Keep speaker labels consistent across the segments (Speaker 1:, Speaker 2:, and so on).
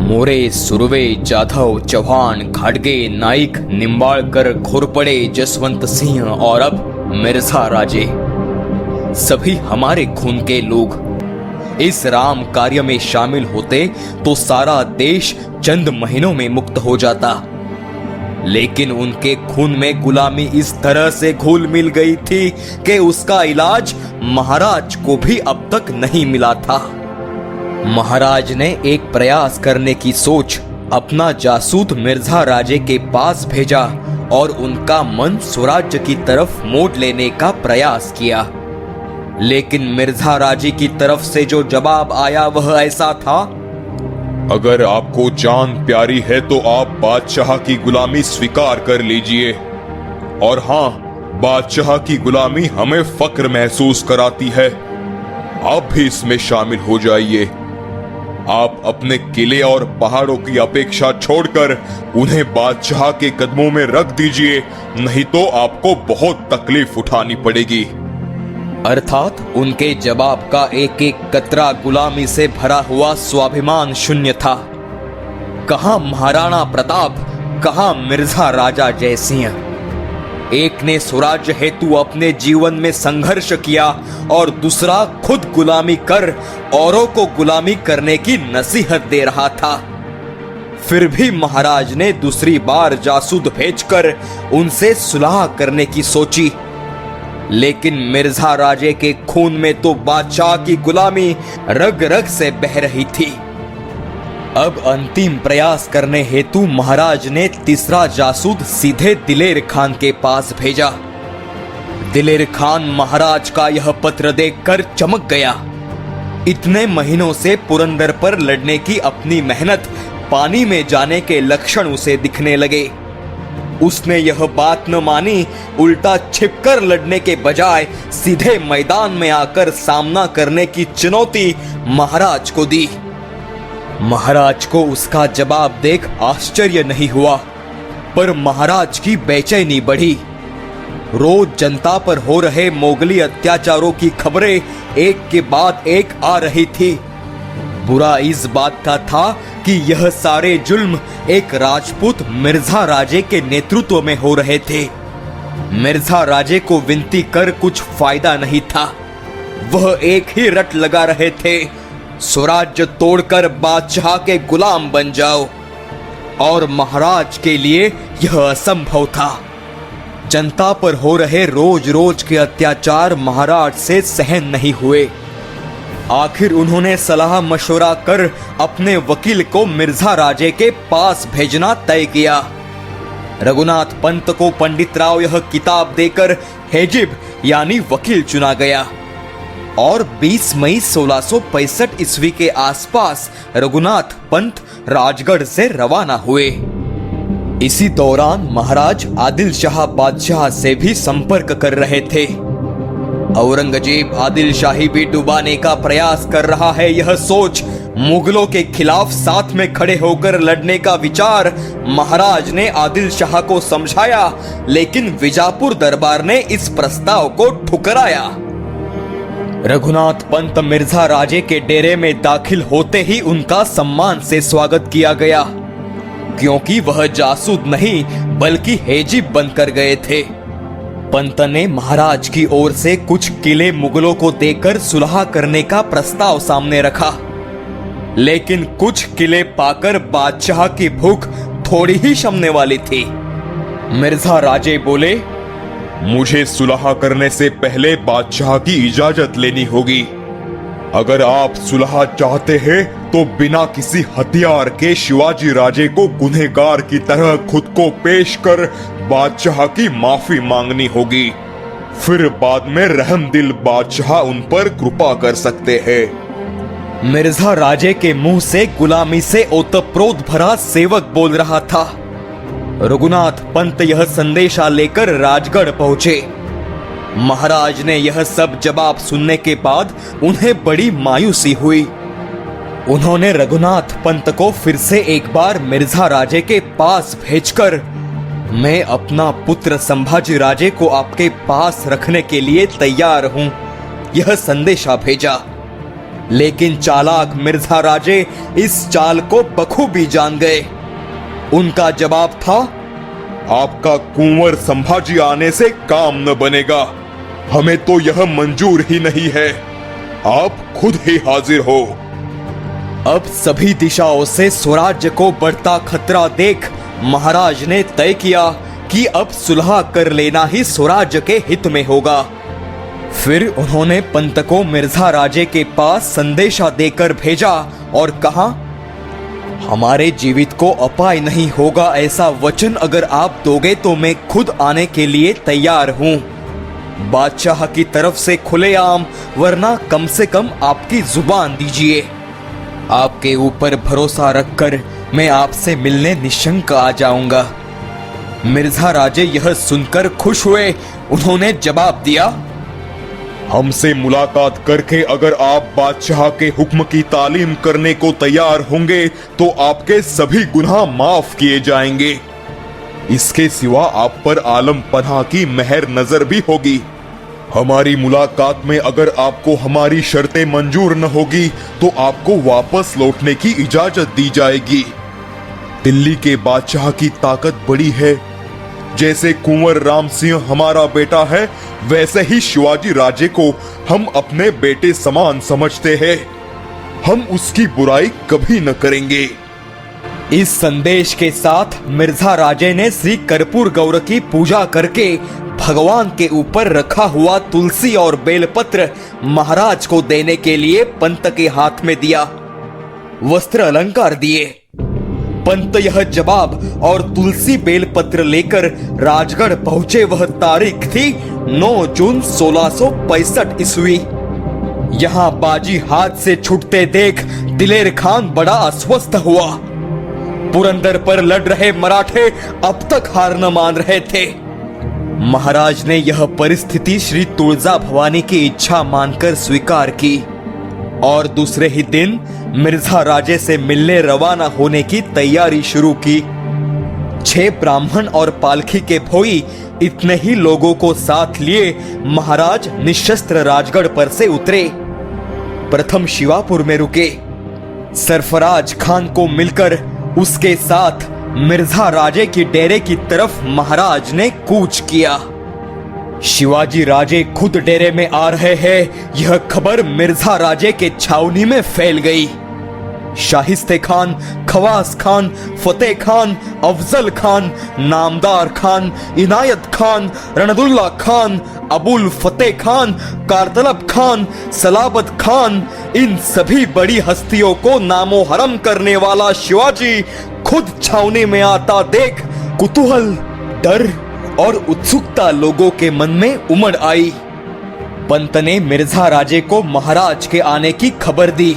Speaker 1: मोरे, सुरवे, जाधव, चौहान, घाटगे, नाइक, निम्बाळकर, घोरपड़े, जसवंत सिंह और अब मिर्जा राजे, सभी हमारे खून के लोग इस राम कार्य में शामिल होते तो सारा देश चंद महीनों में मुक्त हो जाता। लेकिन उनके खून में गुलामी इस तरह से घुल मिल गई थी कि उसका इलाज महाराज को भी अब तक नहीं मिला था। महाराज ने एक प्रयास करने की सोच अपना जासूस मिर्जा राजे के पास भेजा और उनका मन स्वराज्य की तरफ मोड़ लेने का प्रयास किया। लेकिन मिर्जा राजे की तरफ से जो जवाब आया वह ऐसा था,
Speaker 2: अगर आपको जान प्यारी है तो आप बादशाह की गुलामी स्वीकार कर लीजिए। और हाँ, बादशाह की गुलामी हमें फक्र महसूस कराती है। आप भी इसमें शामिल हो जाइए। आप अपने किले और पहाड़ों की अपेक्षा छोड़कर उन्हें बादशाह के कदमों में रख दीजिए, नहीं तो आपको बहुत तकलीफ उठानी पड़ेगी।
Speaker 1: अर्थात उनके जवाब का एक एक कतरा गुलामी से भरा हुआ स्वाभिमान शून्य था। कहां महाराणा प्रताप, कहां मिर्जा राजा जयसिंह। एक ने स्वराज्य हेतु अपने जीवन में संघर्ष किया और दूसरा खुद गुलामी कर औरों को गुलामी करने की नसीहत दे रहा था। फिर भी महाराज ने दूसरी बार जासूस भेजकर उनसे सुलह करने की सोची। लेकिन मिर्जा राजे के खून में तो बादशाह की गुलामी रग रग से बह रही थी। अब अंतिम प्रयास करने हेतु महाराज ने तीसरा जासूस सीधे दिलेर खान के पास भेजा। दिलेर खान महाराज का यह पत्र देखकर चमक गया। इतने महीनों से पुरंदर पर लड़ने की अपनी मेहनत पानी में जाने के लक्षण उसे दिखने लगे। उसने यह बात न मानी, उल्टा छिपकर लड़ने के बजाय सीधे मैदान में आकर सामना करने की चुनौती महाराज को दी। महाराज को उसका जवाब देख आश्चर्य नहीं हुआ, पर महाराज की बेचैनी बढ़ी। रोज जनता पर हो रहे मोगली अत्याचारों की खबरें एक के बाद एक आ रही थी। बुरा इस बात का था कि यह सारे जुल्म एक राजपूत मिर्जा राजे के नेतृत्व में हो रहे थे। मिर्जा राजे को विनती कर कुछ फायदा नहीं था। वह एक ही रट लगा रहे थे, स्वराज्य तोड़कर बादशाह के गुलाम बन जाओ। और महाराज के लिए यह असंभव था। जनता पर हो रहे रोज रोज के अत्याचार महाराज से सहन नहीं हुए। आखिर उन्होंने सलाह मशवरा कर अपने वकील को मिर्जा राजे के पास भेजना तय किया। रघुनाथ पंत को पंडित राव यह किताब देकर हेजिब यानी वकील चुना गया और 20 मई 1665 ईस्वी के आसपास रघुनाथ पंत राजगढ़ से रवाना हुए। इसी दौरान महाराज आदिल शाह बादशाह से भी संपर्क कर रहे थे। औरंगजेब आदिल शाही भी डुबाने का प्रयास कर रहा है, यह सोच मुगलों के खिलाफ साथ में खड़े होकर लड़ने का विचार महाराज ने आदिल शाह को समझाया, लेकिन विजापुर दरबार ने इस प्रस्ताव को ठुकराया। रघुनाथ पंत मिर्जा राजे के डेरे में दाखिल होते ही उनका सम्मान से स्वागत किया गया, क्योंकि वह जासूस नहीं बल्कि हेजिब बनकर गए थे। पंत ने महाराज की ओर से कुछ किले मुगलों को देकर सुलह करने का प्रस्ताव सामने रखा, लेकिन कुछ किले पाकर बादशाह की भूख थोड़ी ही शमने वाली थी। मिर्जा राजे बोले,
Speaker 2: मुझे सुलह करने से पहले बादशाह की इजाजत लेनी होगी। अगर आप सुलह चाहते हैं तो बिना किसी हथियार के शिवाजी राजे को गुनहगार की तरह खुद को पेश कर बादशाह की माफी मांगनी होगी। फिर बाद में रहमदिल बादशाह उन पर कृपा कर सकते हैं।
Speaker 1: मिर्जा राजे के मुंह से गुलामी से ओतप्रोत भरा सेवक बोल रहा था। रघुनाथ पंत यह संदेशा लेकर राजगढ़ पहुंचे। महाराज ने यह सब जवाब सुनने के बाद उन्हें बड़ी मायूसी हुई। उन्होंने रघुनाथ पंत को फिर से एक बार मिर्जा राजे के पास भेजकर, मैं अपना पुत्र संभाजी राजे को आपके पास रखने के लिए तैयार हूं, यह संदेशा भेजा। लेकिन चालाक मिर्जा राजे इस चाल को बखूबी जान गए। उनका जवाब था,
Speaker 2: आपका कुंवर संभाजी आने से काम न बनेगा। हमें तो यह मंजूर ही नहीं है। आप खुद ही हाजिर हो।
Speaker 1: अब सभी दिशाओं से स्वराज्य को बढ़ता खतरा देख महाराज ने तय किया कि अब सुलह कर लेना ही स्वराज्य के हित में होगा। फिर उन्होंने पंत को मिर्जा राजे के पास संदेशा देकर भेजा और कहा, हमारे जीवित को अपाय नहीं होगा ऐसा वचन अगर आप दोगे तो मैं खुद आने के लिए तैयार हूं। बादशाह की तरफ से खुलेआम, वरना कम से कम आपकी जुबान दीजिए। आपके ऊपर भरोसा रखकर मैं आपसे मिलने निशंक आ जाऊंगा। मिर्जा राजे यह सुनकर खुश हुए। उन्होंने जवाब दिया,
Speaker 2: हमसे मुलाकात करके अगर आप बादशाह के हुक्म की तालीम करने को तैयार होंगे तो आपके सभी गुनाह माफ किए जाएंगे। इसके सिवा आप पर आलम पनाह की मेहर नजर भी होगी। हमारी मुलाकात में अगर आपको हमारी शर्तें मंजूर न होगी तो आपको वापस लौटने की इजाजत दी जाएगी। दिल्ली के बादशाह की ताकत बड़ी है। जैसे कुंवर राम सिंह हमारा बेटा है, वैसे ही शिवाजी राजे को हम अपने बेटे समान समझते हैं। हम उसकी बुराई कभी न करेंगे।
Speaker 1: इस संदेश के साथ मिर्जा राजे ने श्री कर्पूर गौर की पूजा करके भगवान के ऊपर रखा हुआ तुलसी और बेलपत्र महाराज को देने के लिए पंत के हाथ में दिया। वस्त्र अलंकार दिए। पंत यह जवाब और तुलसी बेलपत्र लेकर राजगढ़ पहुंचे। वह तारीख थी 9 जून 1665 ईस्वी। यहाँ बाजी हाथ से छूटते देख दिलेर खान बड़ा अस्वस्थ हुआ। पुरंदर पर लड़ रहे मराठे अब तक हार न मान रहे थे। महाराज ने यह परिस्थिति श्री तुळजा भवानी की इच्छा मानकर स्वीकार की और दूसरे ही दिन मिर्जा राजे से मिलने रवाना होने की तैयारी शुरू की। 6 ब्राह्मण और पालखी के भोई इतने ही लोगों को साथ लिए महाराज निशस्त्र राजगढ़ पर से उतरे। प्रथम शिवापुर में रुके। सरफराज खान को मिलकर उसके साथ मिर्जा राजे की डेरे की तरफ महाराज ने कूच किया। शिवाजी राजे खुद डेरे में आ रहे हैं, यह खबर मिर्जा राजे के छावनी में फैल गई। शाहिस्ते खान, खवास खान, फतेह खान, अफजल खान, नामदार खान, इनायत खान, रणदुल्ला खान, अबुल फतेह खान, कारतलब खान, सलाबत खान, इन सभी बड़ी हस्तियों को नामो हरम करने वाला शिवाजी खुद छावनी में आता देख कुतूहल, डर और उत्सुकता लोगों के मन में उमड़ आई। पंत ने मिर्जा राजे को महाराज के आने की खबर दी।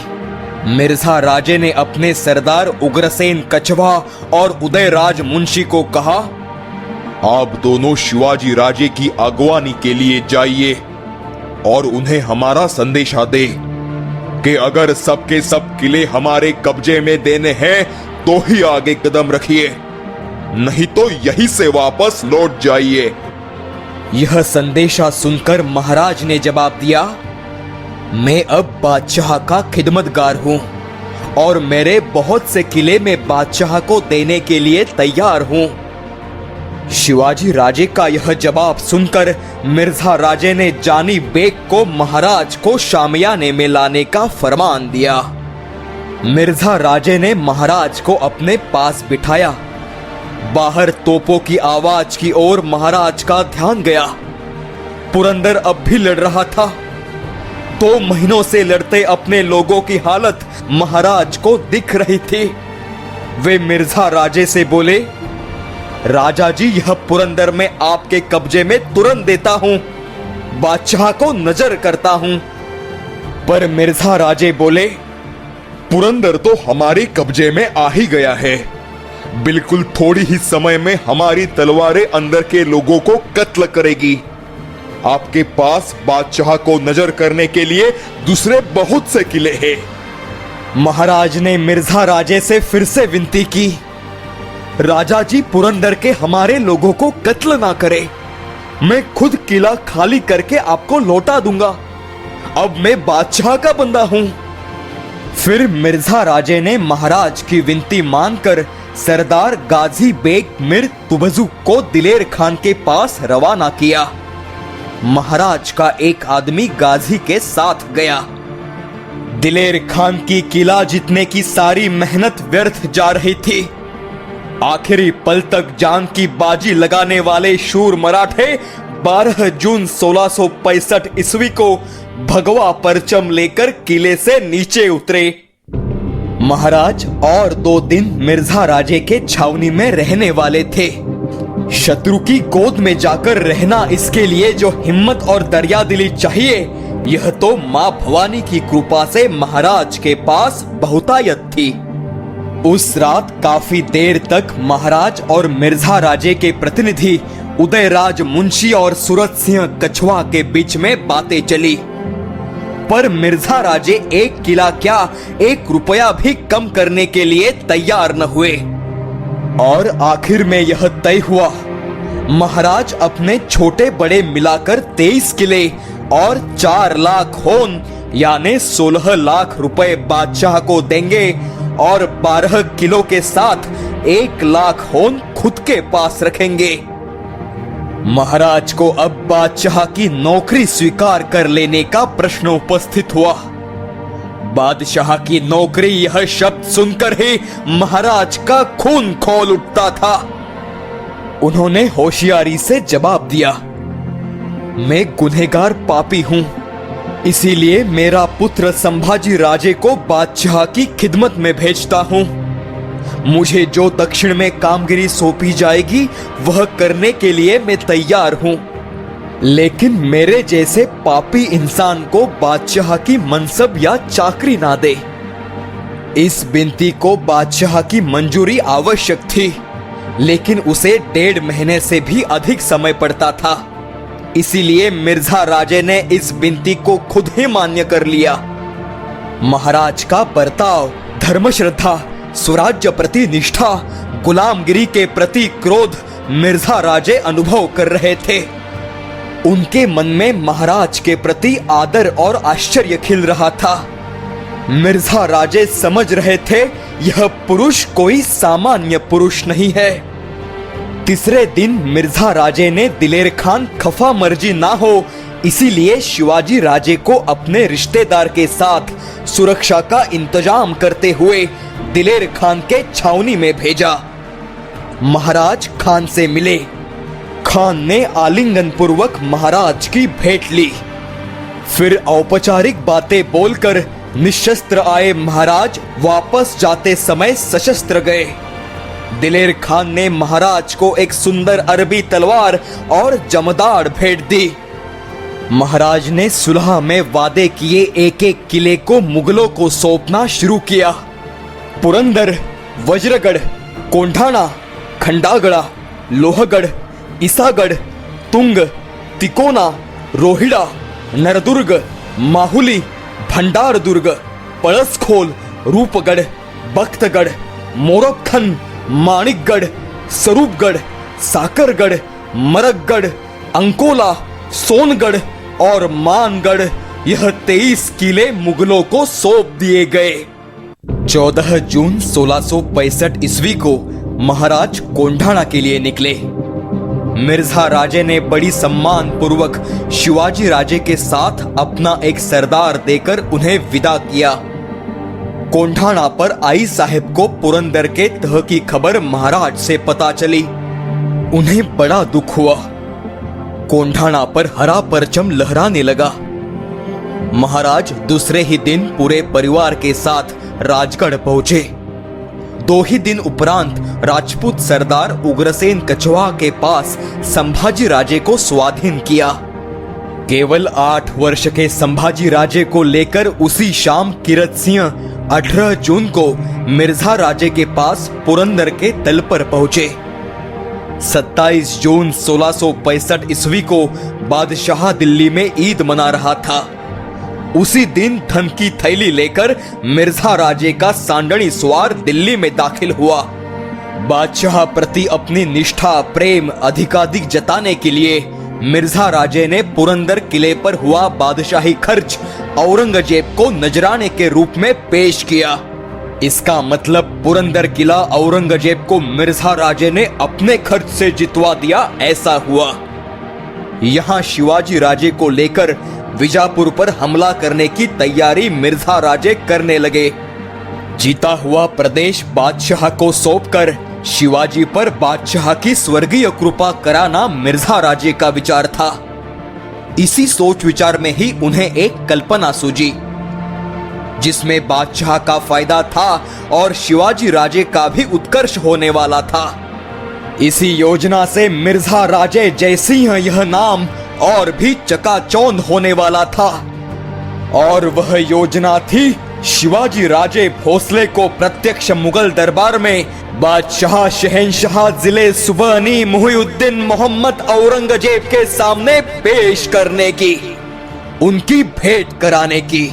Speaker 1: मिर्जा राजे ने अपने सरदार उग्रसेन कछवा और उदयराज मुंशी को कहा,
Speaker 2: आप दोनों शिवाजी राजे की अगवानी के लिए जाइए और उन्हें हमारा संदेशा दे कि अगर सबके सब किले हमारे कब्जे में देने हैं तो ही आगे कदम रखिए, नहीं तो यहीं से वापस लौट जाइए।
Speaker 1: यह संदेशा सुनकर महाराज ने जवाब दिया, मैं अब बादशाह का खिदमतगार हूं और मेरे बहुत से किले में बादशाह को देने के लिए तैयार हूं। शिवाजी राजे का यह जवाब सुनकर मिर्जा राजे ने जानी बेग को महाराज को शामियाने में लाने का फरमान दिया। मिर्जा राजे ने महाराज को अपने पास बिठाया। बाहर तोपों की आवाज की ओर महाराज का ध्यान गया। पुरंदर अब भी लड़ रहा था। 2 महीनों से लड़ते अपने लोगों की हालत महाराज को दिख रही थी। वे मिर्जा राजे से बोले, राजा जी, यह पुरंदर में आपके कब्जे में तुरंत देता हूं, बादशाह को नजर करता हूं। पर मिर्जा राजे बोले,
Speaker 2: पुरंदर तो हमारे कब्जे में आ ही गया है। बिल्कुल थोड़ी ही समय में हमारी तलवारें अंदर के लोगों को कत्ल करेगी। आपके पास बादशाह को नजर करने के लिए दूसरे बहुत से किले हैं।
Speaker 1: महाराज ने मिर्जा राजे से फिर से विनती की, राजा जी, पुरंदर के हमारे लोगों को कत्ल ना करे। मैं खुद किला खाली करके आपको लौटा दूंगा। अब मैं बादशाह का बंदा हूं। फिर मिर्जा राजे ने महाराज की विनती मानकर सरदार गाजी बेग मिर तुबजुक को दिलेर खान के पास रवाना किया। महाराज का एक आदमी गाजी के साथ गया। दिलेर खान की किला जीतने की सारी मेहनत व्यर्थ जा रही थी। आखिरी पल तक जान की बाजी लगाने वाले शूर मराठे 12 जून 1665 ईस्वी को भगवा परचम लेकर किले से नीचे उतरे। महाराज और 2 दिन मिर्जा राजे के छावनी में रहने वाले थे। शत्रु की गोद में जाकर रहना, इसके लिए जो हिम्मत और दरियादिली चाहिए, यह तो मां भवानी की कृपा से महाराज के पास बहुतायत थी। उस रात काफी देर तक महाराज और मिर्जा राजे के प्रतिनिधि उदयराज मुंशी और सूरत सिंह कछवा के बीच में बातें चली, पर मिर्जा राजे एक किला क्या 1 रुपया भी कम करने के लिए तैयार न हुए। और आखिर में यह तय हुआ, महाराज अपने छोटे बड़े मिलाकर 23 किले और 4 लाख होन यानी 16 लाख रुपए बादशाह को देंगे और 12 किलो के साथ 1 लाख होन खुद के पास रखेंगे। महाराज को अब बादशाह की नौकरी स्वीकार कर लेने का प्रश्न उपस्थित हुआ। बादशाह की नौकरी, यह शब्द सुनकर ही महाराज का खून खौल उठता था। उन्होंने होशियारी से जवाब दिया, मैं गुनहगार पापी हूं, इसीलिए मेरा पुत्र संभाजी राजे को बादशाह की खिदमत में भेजता हूं। मुझे जो दक्षिण में कामगिरी सौंपी जाएगी वह करने के लिए मैं तैयार हूं, लेकिन मेरे जैसे पापी इंसान को बादशाह की मनसब या चाकरी ना दे। इस विनती को बादशाह की मंजूरी आवश्यक थी, लेकिन उसे 1.5 महीने से भी अधिक समय पड़ता था। इसीलिए मिर्जा राजे ने इस विनती को खुद ही मान्य कर लिया। महाराज का बर्ताव, धर्म श्रद्धा, स्वराज्य प्रति निष्ठा, गुलामगिरी के प्रति क्रोध मिर्जा राजे अनुभव कर रहे थे। उनके मन में महाराज के प्रति आदर और आश्चर्य खिल रहा था। मिर्जा राजे समझ रहे थे, यह पुरुष कोई सामान्य पुरुष नहीं है। तीसरे दिन मिर्जा राजे ने दिलेर खान खफा मर्जी ना हो, इसीलिए शिवाजी राजे को अपने रिश्तेदार के साथ सुरक्षा का इंतजाम करते हुए दिलेर खान के छावनी में भेजा। महाराज खान से मिले। खान ने आलिंगन पूर्वक महाराज की भेंट ली। फिर औपचारिक बातें बोलकर निशस्त्र आए महाराज वापस जाते समय सशस्त्र गए। दिलेर खान ने महाराज को एक सुंदर अरबी तलवार और जमदार भेंट दी। महाराज ने सुलह में वादे किए एक किले को मुगलों को सौंपना शुरू किया। पुरंदर, वज्रगढ़, कोंढाणा, खंडागढ़, लोहगढ़, ईसागढ़, तुंग, तिकोना, रोहिड़ा, नरदुर्ग, माहुली, भंडार दुर्ग, पळसखोल, रूपगढ़, बख्तगढ़, मोरखन, माणिकगढ़, स्वरूपगढ़, साकरगढ़, मरकगढ़, अंकोला, सोनगढ़ और मानगढ़, यह 23 किले मुगलों को सौंप दिए गए। 14 जून 1665 ईस्वी को महाराज कोंढाणा के लिए निकले। मिर्जा राजे ने बड़ी सम्मान पूर्वक शिवाजी राजे के साथ अपना एक सरदार देकर उन्हें विदा किया। कोंढाणा पर आई साहेब को पुरंदर के तह की खबर महाराज से पता चली। उन्हें बड़ा दुख हुआ। कोंढाणा पर हरा परचम लहराने लगा। महाराज दूसरे ही दिन पूरे परिवार के साथ राजगढ़ पहुंचे। 2 ही दिन उपरांत राजपूत सरदार उग्रसेन कछवा के पास संभाजी राजे को स्वाधीन किया। केवल 8 वर्ष के संभाजी राजे को लेकर उसी शाम किरत सिंह 18 जून को मिर्जा राजे के पास पुरंदर के तल पर पहुंचे। 27 जून 1665 ईस्वी को बादशाह दिल्ली में ईद मना रहा था। उसी दिन धन की थैली लेकर मिर्जा राजे का सांडणी सवार दिल्ली में दाखिल हुआ। बादशाह प्रति अपनी निष्ठा, प्रेम अधिकाधिक जताने के लिए मिर्जा राजे ने पुरंदर किले पर हुआ बादशाही खर्च औरंगजेब को नजराने के रूप में पेश किया। इसका मतलब पुरंदर किला औरंगजेब को मिर्जा राजे ने अपने खर्च से जितवा दिया, ऐसा हुआ। यहां शिवाजी राजे को लेकर विजापुर पर हमला करने की तैयारी मिर्जा राजे करने लगे। जीता हुआ प्रदेश बादशाह को सौंपकर शिवाजी पर बादशाह की स्वर्गीय कृपा कराना मिर्जा राजे का विचार था। इसी सोच विचार में ही उन्हें एक कल्पना सूझी, जिसमें बादशाह का फायदा था और शिवाजी राजे का भी उत्कर्ष होने वाला था। इसी योजना से मिर्जा राजे जयसिंह यह नाम और भी चकाचौंध होने वाला था, और वह योजना थी शिवाजी राजे भोसले को प्रत्यक्ष मुगल दरबार में बादशाह शहंशाह जिले सुबहनी मुहिउद्दीन मोहम्मद औरंगजेब के सामने पेश करने की, उनकी भेंट कराने की।